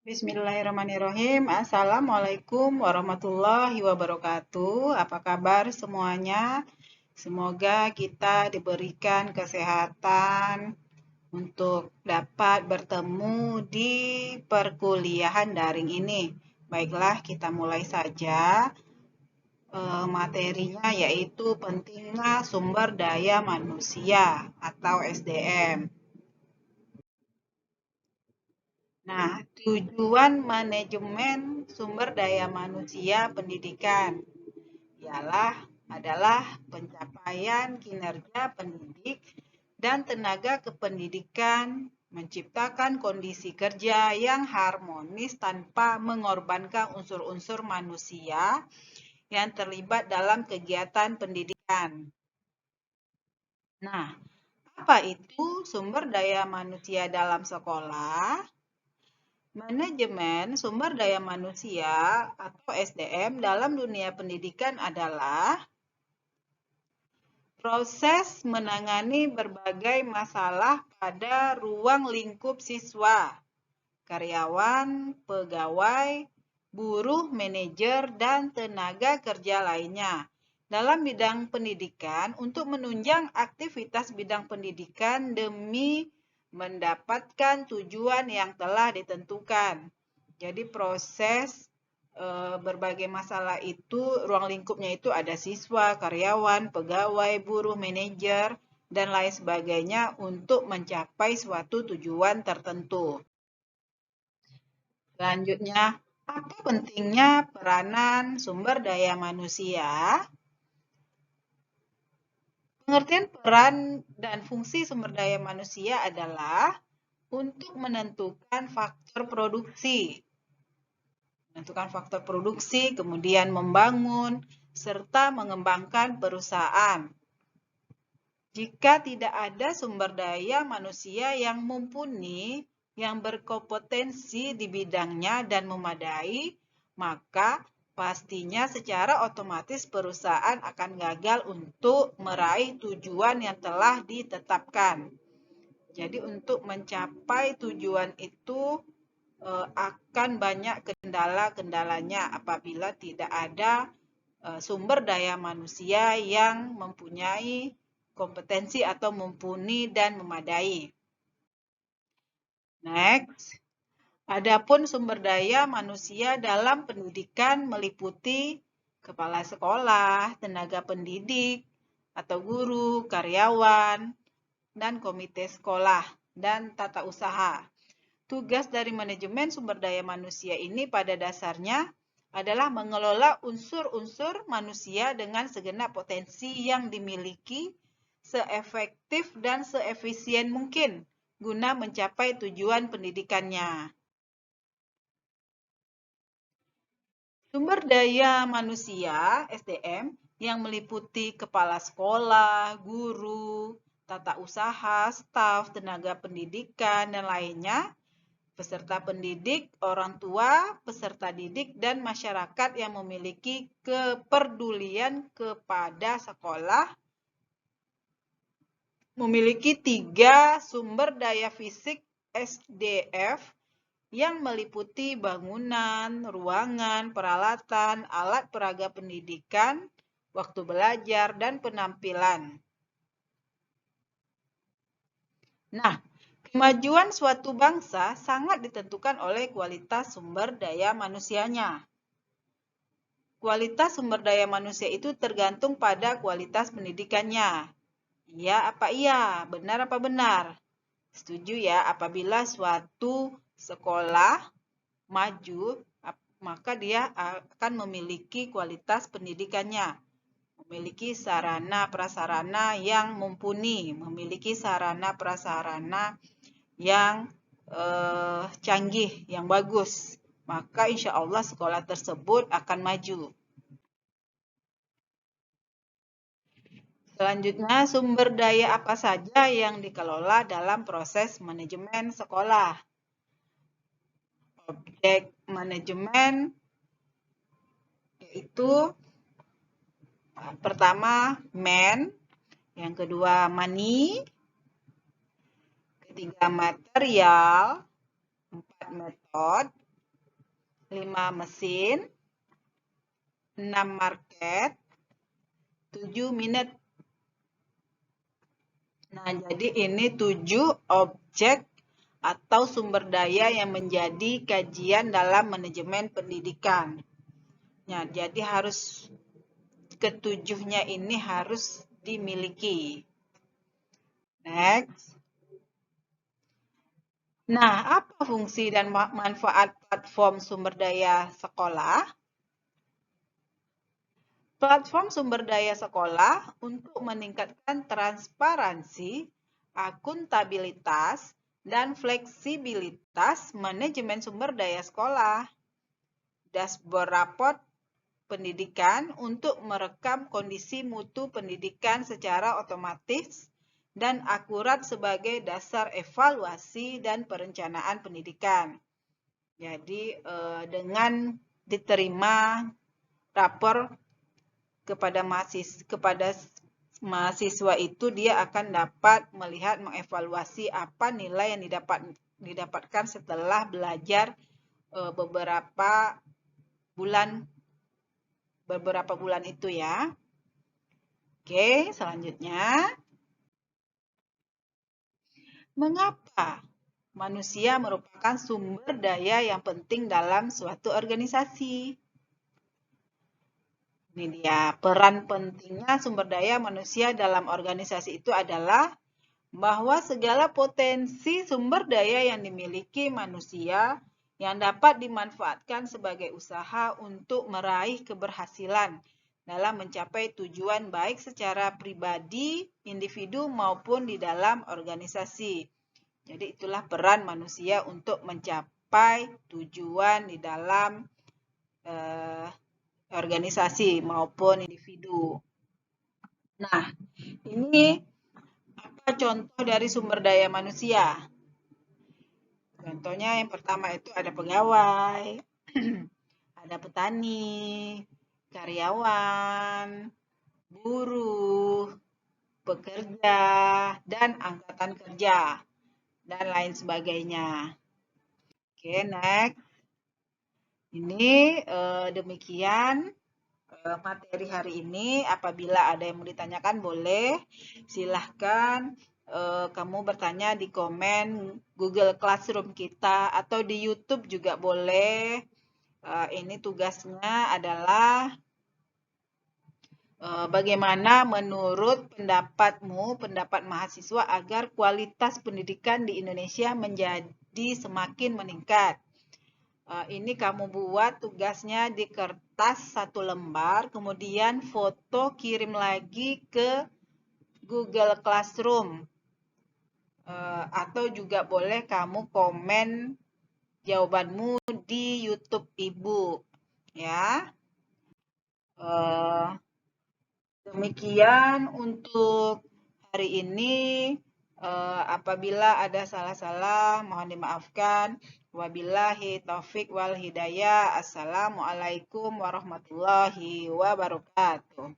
Bismillahirrahmanirrahim. Assalamualaikum warahmatullahi wabarakatuh. Apa kabar semuanya? Semoga kita diberikan kesehatan untuk dapat bertemu di perkuliahan daring ini. Baiklah, kita mulai saja. Materinya yaitu pentingnya sumber daya manusia atau SDM. Nah, tujuan manajemen sumber daya manusia pendidikan adalah pencapaian kinerja pendidik dan tenaga kependidikan, menciptakan kondisi kerja yang harmonis tanpa mengorbankan unsur-unsur manusia yang terlibat dalam kegiatan pendidikan. Nah, apa itu sumber daya manusia dalam sekolah? Manajemen sumber daya manusia atau SDM dalam dunia pendidikan adalah proses menangani berbagai masalah pada ruang lingkup siswa, karyawan, pegawai, buruh, manajer, dan tenaga kerja lainnya dalam bidang pendidikan untuk menunjang aktivitas bidang pendidikan demi mendapatkan tujuan yang telah ditentukan. Jadi proses berbagai masalah itu, ruang lingkupnya itu ada siswa, karyawan, pegawai, buruh, manajer, dan lain sebagainya untuk mencapai suatu tujuan tertentu. Selanjutnya, apa pentingnya peranan sumber daya manusia? Pengertian peran dan fungsi sumber daya manusia adalah untuk menentukan faktor produksi, kemudian membangun, serta mengembangkan perusahaan. Jika tidak ada sumber daya manusia yang mumpuni, yang berkompetensi di bidangnya dan memadai, maka pastinya secara otomatis perusahaan akan gagal untuk meraih tujuan yang telah ditetapkan. Jadi untuk mencapai tujuan itu akan banyak kendala-kendalanya apabila tidak ada sumber daya manusia yang mempunyai kompetensi atau mumpuni dan memadai. Next, adapun sumber daya manusia dalam pendidikan meliputi kepala sekolah, tenaga pendidik atau guru, karyawan, dan komite sekolah dan tata usaha. Tugas dari manajemen sumber daya manusia ini pada dasarnya adalah mengelola unsur-unsur manusia dengan segenap potensi yang dimiliki seefektif dan seefisien mungkin guna mencapai tujuan pendidikannya. Sumber daya manusia (SDM) yang meliputi kepala sekolah, guru, tata usaha, staf, tenaga pendidikan, dan lainnya, peserta pendidik, orang tua, peserta didik, dan masyarakat yang memiliki kepedulian kepada sekolah, memiliki 3 sumber daya fisik SDF yang meliputi bangunan, ruangan, peralatan, alat peraga pendidikan, waktu belajar, dan penampilan. Nah, kemajuan suatu bangsa sangat ditentukan oleh kualitas sumber daya manusianya. Kualitas sumber daya manusia itu tergantung pada kualitas pendidikannya. Iya apa iya? Benar apa benar? Setuju ya, apabila suatu sekolah maju, maka dia akan memiliki kualitas pendidikannya. Memiliki sarana prasarana yang mumpuni, memiliki sarana prasarana yang canggih, yang bagus, maka insya Allah sekolah tersebut akan maju. Selanjutnya, sumber daya apa saja yang dikelola dalam proses manajemen sekolah? Objek manajemen yaitu pertama man, yang kedua money, ketiga material, 4 metode, 5 mesin, 6 market, 7 minute. Nah, jadi ini 7 objek atau sumber daya yang menjadi kajian dalam manajemen pendidikan. Nah, jadi harus ketujuhnya ini harus dimiliki. Next. Nah, apa fungsi dan manfaat platform sumber daya sekolah? Platform sumber daya sekolah untuk meningkatkan transparansi, akuntabilitas, dan fleksibilitas manajemen sumber daya sekolah. Dashboard raport pendidikan untuk merekam kondisi mutu pendidikan secara otomatis dan akurat sebagai dasar evaluasi dan perencanaan pendidikan. Jadi dengan diterima rapor kepada mahasiswa itu, dia akan dapat melihat mengevaluasi apa nilai yang didapatkan setelah belajar beberapa bulan itu ya. Oke, selanjutnya. Mengapa manusia merupakan sumber daya yang penting dalam suatu organisasi? Ini dia, peran pentingnya sumber daya manusia dalam organisasi itu adalah bahwa segala potensi sumber daya yang dimiliki manusia yang dapat dimanfaatkan sebagai usaha untuk meraih keberhasilan dalam mencapai tujuan baik secara pribadi, individu maupun di dalam organisasi. Jadi itulah peran manusia untuk mencapai tujuan di dalam organisasi maupun individu. Nah, ini apa contoh dari sumber daya manusia? Contohnya yang pertama itu ada pegawai, ada petani, karyawan, buruh, pekerja, dan angkatan kerja, dan lain sebagainya. Oke, next. Ini demikian materi hari ini. Apabila ada yang mau ditanyakan, boleh silahkan kamu bertanya di komen Google Classroom kita atau di YouTube juga boleh. Ini tugasnya adalah bagaimana menurut pendapatmu, pendapat mahasiswa agar kualitas pendidikan di Indonesia menjadi semakin meningkat. Ini kamu buat tugasnya di kertas 1 lembar, kemudian foto kirim lagi ke Google Classroom. Atau juga boleh kamu komen jawabanmu di YouTube Ibu. Ya. Demikian untuk hari ini. Apabila ada salah-salah, mohon dimaafkan. Wabillahi taufik wal hidayah. Assalamualaikum warahmatullahi wabarakatuh.